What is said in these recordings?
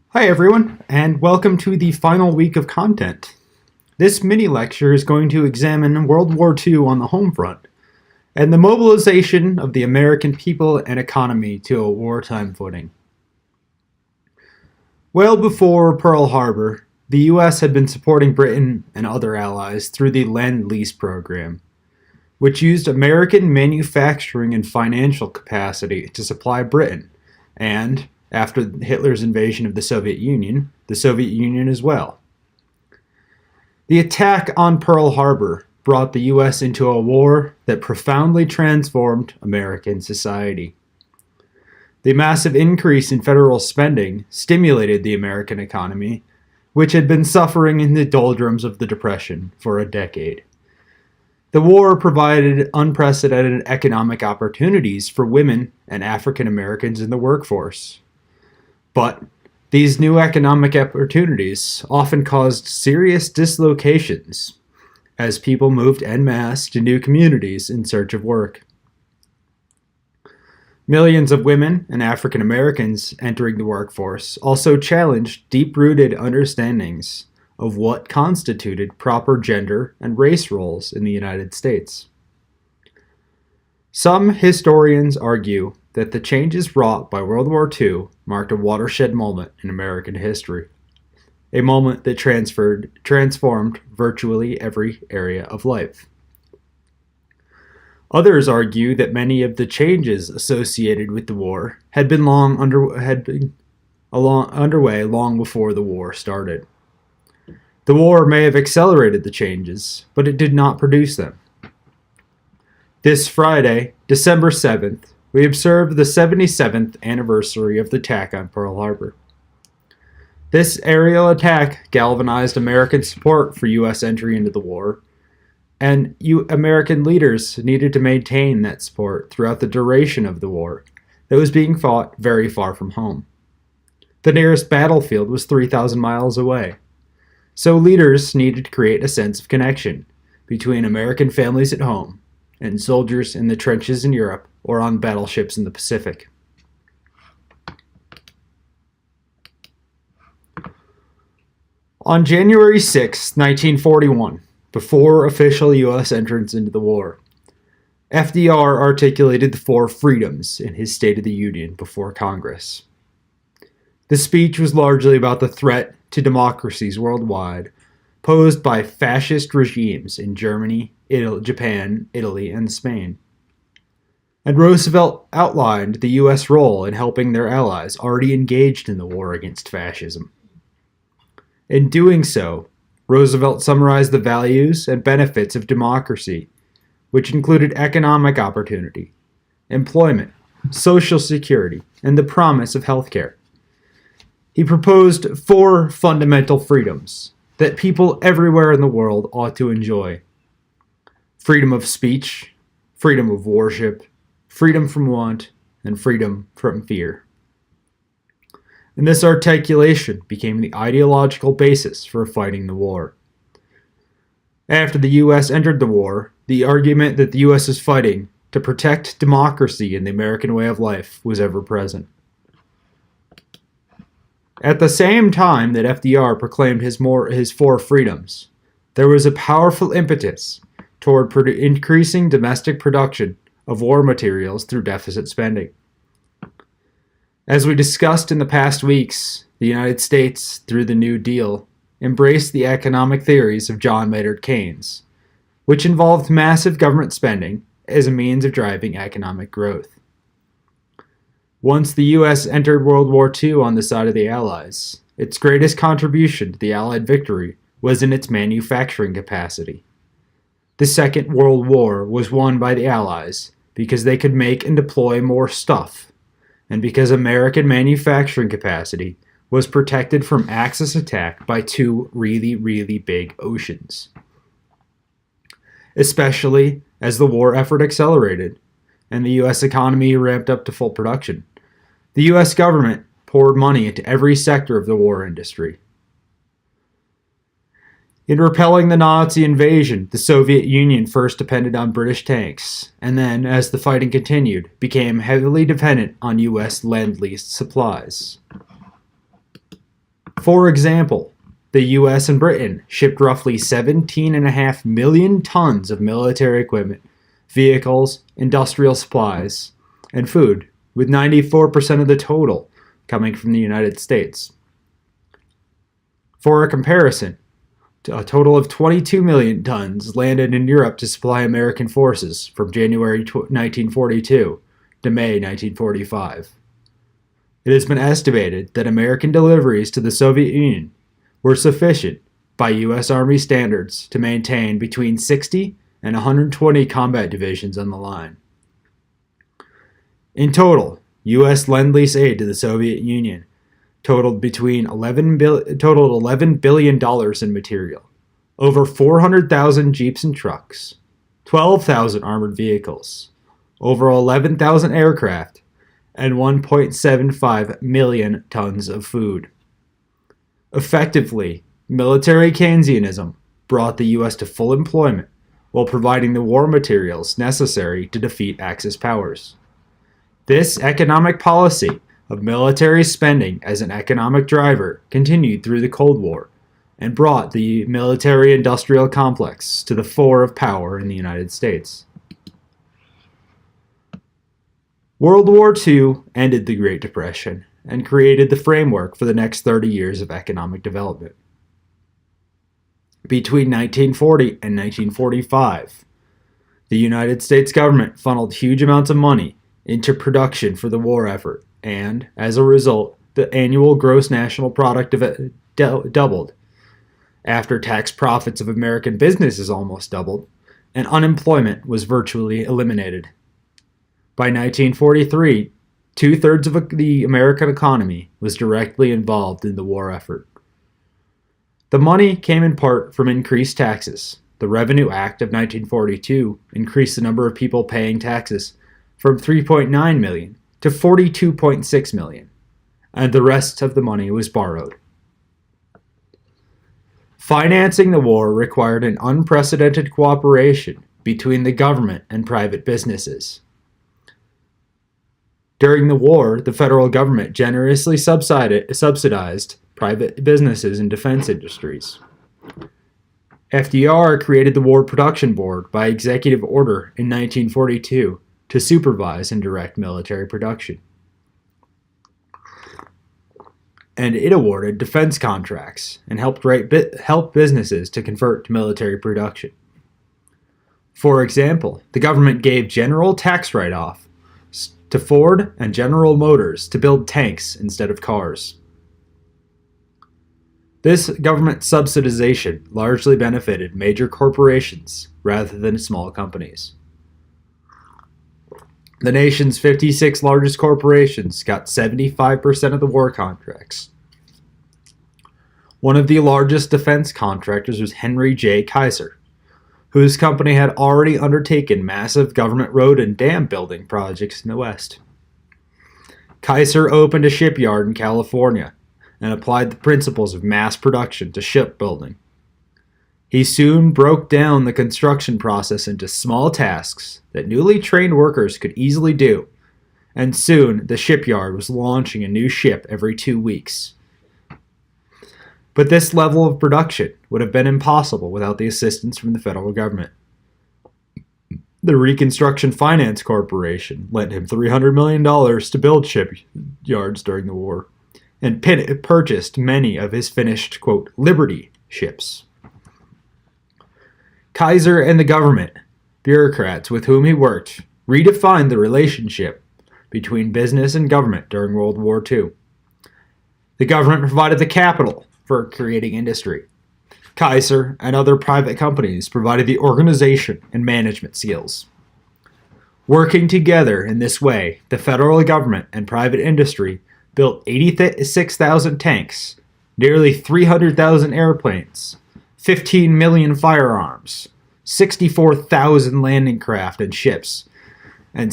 Hi everyone, and welcome to the final week of content. This mini lecture is going to examine World War II on the home front and the mobilization of the American people and economy to a wartime footing. Well before Pearl Harbor, the US had been supporting Britain and other allies through the Lend-Lease program, which used American manufacturing and financial capacity to supply Britain, and, after Hitler's invasion of the Soviet Union as well. The attack on Pearl Harbor brought the US into a war that profoundly transformed American society. The massive increase in federal spending stimulated the American economy, which had been suffering in the doldrums of the Depression for a decade. The war provided unprecedented economic opportunities for women and African Americans in the workforce. But these new economic opportunities often caused serious dislocations as people moved en masse to new communities in search of work. Millions of women and African Americans entering the workforce also challenged deep-rooted understandings of what constituted proper gender and race roles in the United States. Some historians argue that the changes wrought by World War II marked a watershed moment in American history, a moment that transformed virtually every area of life. Others argue that many of the changes associated with the war had been underway long before the war started. The war may have accelerated the changes, but it did not produce them. This Friday, December 7th, we observe the 77th anniversary of the attack on Pearl Harbor. This aerial attack galvanized American support for U.S. entry into the war, and American leaders needed to maintain that support throughout the duration of the war that was being fought very far from home. The nearest battlefield was 3,000 miles away, so leaders needed to create a sense of connection between American families at home and soldiers in the trenches in Europe or on battleships in the Pacific. On January 6, 1941, before official U.S. entrance into the war, FDR articulated the four freedoms in his State of the Union before Congress. The speech was largely about the threat to democracies worldwide posed by fascist regimes in Germany, Japan, Italy, and Spain. And Roosevelt outlined the U.S. role in helping their allies already engaged in the war against fascism. In doing so, Roosevelt summarized the values and benefits of democracy, which included economic opportunity, employment, social security, and the promise of health care. He proposed four fundamental freedoms that people everywhere in the world ought to enjoy: freedom of speech, freedom of worship, freedom from want, and freedom from fear. And this articulation became the ideological basis for fighting the war. After the U.S. entered the war, the argument that the U.S. is fighting to protect democracy and the American way of life was ever present. At the same time that FDR proclaimed his four freedoms, there was a powerful impetus toward increasing domestic production of war materials through deficit spending. As we discussed in the past weeks, the United States, through the New Deal, embraced the economic theories of John Maynard Keynes, which involved massive government spending as a means of driving economic growth. Once the U.S. entered World War II on the side of the Allies, its greatest contribution to the Allied victory was in its manufacturing capacity. The Second World War was won by the Allies because they could make and deploy more stuff, and because American manufacturing capacity was protected from Axis attack by two really, really big oceans. Especially as the war effort accelerated and the U.S. economy ramped up to full production, the U.S. government poured money into every sector of the war industry. In repelling the Nazi invasion, the Soviet Union first depended on British tanks, and then, as the fighting continued, became heavily dependent on U.S. Lend-Lease supplies. For example, the US and Britain shipped roughly 17.5 million tons of military equipment, vehicles, industrial supplies, and food, with 94% of the total coming from the United States. For a comparison, a total of 22 million tons landed in Europe to supply American forces from January 1942 to May 1945. It has been estimated that American deliveries to the Soviet Union were sufficient by U.S. Army standards to maintain between 60 and 120 combat divisions on the line. In total, U.S. Lend-Lease aid to the Soviet Union totaled $11 billion in material, over 400,000 jeeps and trucks, 12,000 armored vehicles, over 11,000 aircraft, and 1.75 million tons of food. Effectively, military Keynesianism brought the U.S. to full employment while providing the war materials necessary to defeat Axis powers. This economic policy of military spending as an economic driver continued through the Cold War and brought the military-industrial complex to the fore of power in the United States. World War II ended the Great Depression and created the framework for the next 30 years of economic development. Between 1940 and 1945, the United States government funneled huge amounts of money into production for the war effort, and, as a result, the annual gross national product doubled. After tax profits of American businesses almost doubled, and unemployment was virtually eliminated. By 1943, two-thirds of the American economy was directly involved in the war effort. The money came in part from increased taxes. The Revenue Act of 1942 increased the number of people paying taxes from 3.9 million to 42.6 million, and the rest of the money was borrowed. Financing the war required an unprecedented cooperation between the government and private businesses. During the war, the federal government generously subsidized private businesses and defense industries. FDR created the War Production Board by executive order in 1942 to supervise and direct military production. And it awarded defense contracts and helped help businesses to convert to military production. For example, the government gave general tax write-off to Ford and General Motors to build tanks instead of cars. This government subsidization largely benefited major corporations rather than small companies. The nation's 56 largest corporations got 75% of the war contracts. One of the largest defense contractors was Henry J. Kaiser, whose company had already undertaken massive government road and dam building projects in the West. Kaiser opened a shipyard in California and applied the principles of mass production to shipbuilding. He soon broke down the construction process into small tasks that newly trained workers could easily do, and soon the shipyard was launching a new ship every 2 weeks. But this level of production would have been impossible without the assistance from the federal government. The Reconstruction Finance Corporation lent him $300 million to build shipyards during the war, and purchased many of his finished, quote, Liberty ships. Kaiser and the government, bureaucrats with whom he worked, redefined the relationship between business and government during World War II. The government provided the capital for creating industry. Kaiser and other private companies provided the organization and management skills. Working together in this way, the federal government and private industry built 86,000 tanks, nearly 300,000 airplanes, 15 million firearms, 64,000 landing craft and ships, and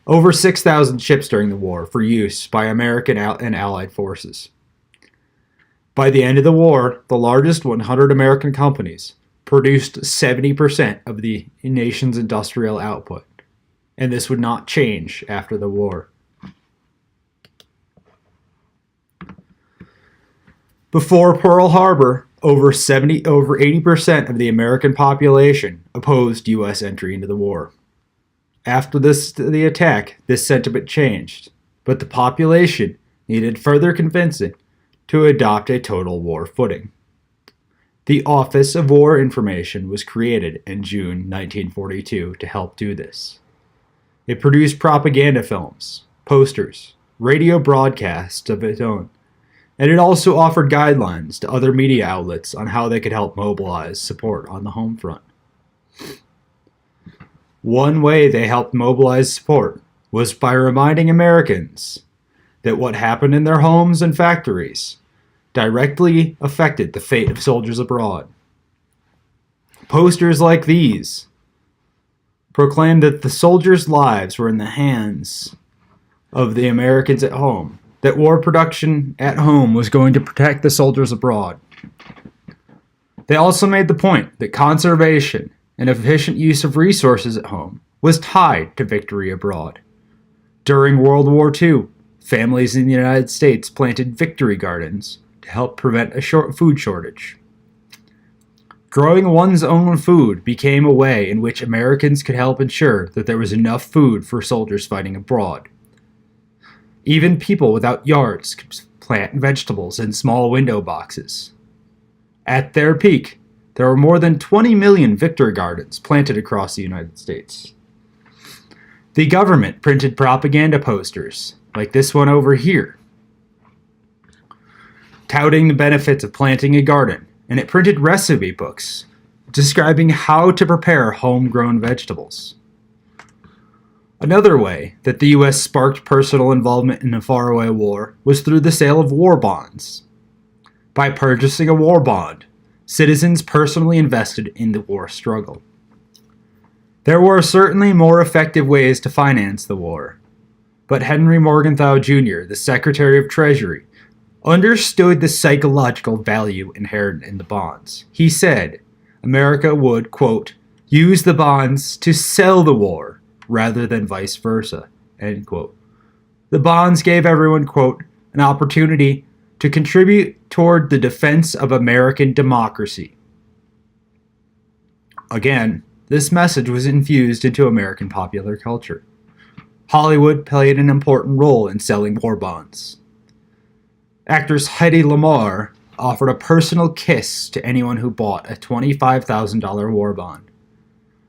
over 6,000 ships during the war for use by American and Allied forces. By the end of the war, the largest 100 American companies produced 70% of the nation's industrial output, and this would not change after the war. Before Pearl Harbor, over 80% of the American population opposed U.S. entry into the war. After the attack, this sentiment changed, but the population needed further convincing to adopt a total war footing. The Office of War Information was created in June 1942 to help do this. It produced propaganda films, posters, radio broadcasts of its own, and it also offered guidelines to other media outlets on how they could help mobilize support on the home front. One way they helped mobilize support was by reminding Americans that what happened in their homes and factories directly affected the fate of soldiers abroad. Posters like these proclaimed that the soldiers' lives were in the hands of the Americans at home, that war production at home was going to protect the soldiers abroad. They also made the point that conservation and efficient use of resources at home was tied to victory abroad. During World War II, families in the United States planted victory gardens to help prevent a food shortage. Growing one's own food became a way in which Americans could help ensure that there was enough food for soldiers fighting abroad. Even people without yards could plant vegetables in small window boxes. At their peak, there were more than 20 million victory gardens planted across the United States. The government printed propaganda posters, like this one over here, touting the benefits of planting a garden, and it printed recipe books describing how to prepare homegrown vegetables. Another way that the U.S. sparked personal involvement in a faraway war was through the sale of war bonds. By purchasing a war bond, citizens personally invested in the war struggle. There were certainly more effective ways to finance the war, but Henry Morgenthau Jr., the Secretary of Treasury, understood the psychological value inherent in the bonds. He said America would, quote, use the bonds to sell the war rather than vice versa, end quote. The bonds gave everyone, quote, an opportunity to contribute toward the defense of American democracy. Again, this message was infused into American popular culture. Hollywood played an important role in selling war bonds. Actress Heidi Lamar offered a personal kiss to anyone who bought a $25,000 war bond.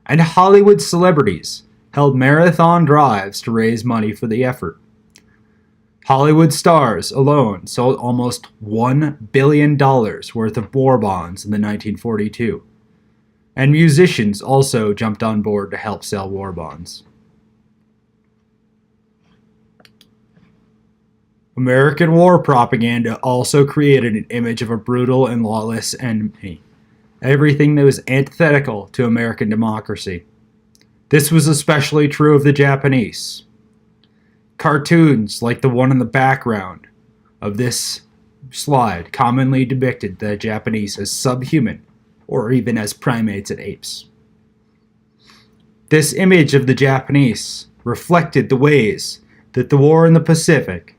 And Hollywood celebrities held marathon drives to raise money for the effort. Hollywood stars alone sold almost $1 billion worth of war bonds in the 1942. And musicians also jumped on board to help sell war bonds. American war propaganda also created an image of a brutal and lawless enemy, everything that was antithetical to American democracy. This was especially true of the Japanese. Cartoons like the one in the background of this slide commonly depicted the Japanese as subhuman or even as primates and apes. This image of the Japanese reflected the ways that the war in the Pacific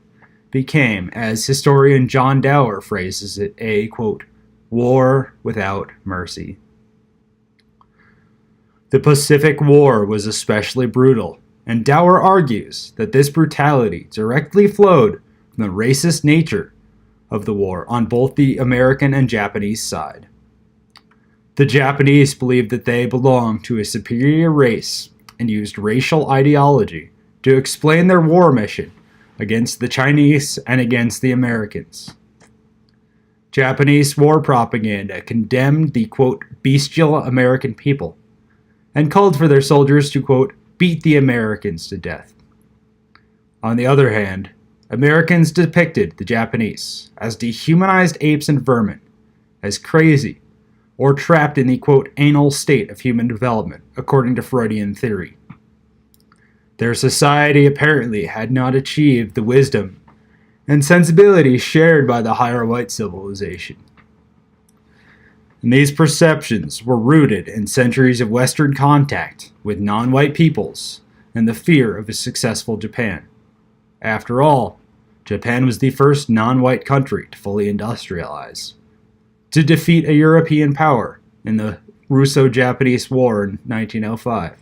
became, as historian John Dower phrases it, a, quote, war without mercy. The Pacific War was especially brutal, and Dower argues that this brutality directly flowed from the racist nature of the war on both the American and Japanese side. The Japanese believed that they belonged to a superior race and used racial ideology to explain their war mission against the Chinese and against the Americans. Japanese war propaganda condemned the, quote, bestial American people and called for their soldiers to, quote, beat the Americans to death. On the other hand, Americans depicted the Japanese as dehumanized apes and vermin, as crazy, or trapped in the, quote, anal state of human development, according to Freudian theory. Their society apparently had not achieved the wisdom and sensibility shared by the higher white civilization. And these perceptions were rooted in centuries of Western contact with non-white peoples and the fear of a successful Japan. After all, Japan was the first non-white country to fully industrialize. To defeat a European power in the Russo-Japanese War in 1905.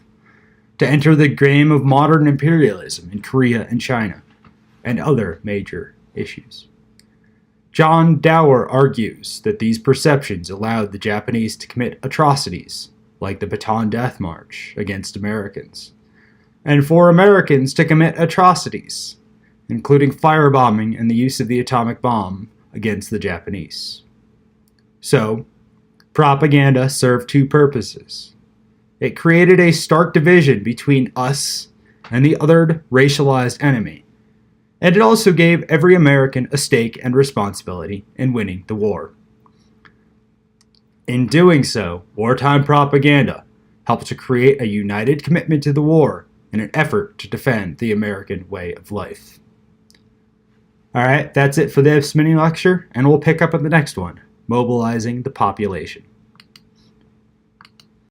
To enter the game of modern imperialism in Korea and China, and other major issues. John Dower argues that these perceptions allowed the Japanese to commit atrocities, like the Bataan Death March, against Americans, and for Americans to commit atrocities, including firebombing and the use of the atomic bomb against the Japanese. So, propaganda served two purposes. It created a stark division between us and the othered, racialized enemy, and it also gave every American a stake and responsibility in winning the war. In doing so, wartime propaganda helped to create a united commitment to the war in an effort to defend the American way of life. Alright, that's it for this mini lecture, and we'll pick up on the next one, mobilizing the population.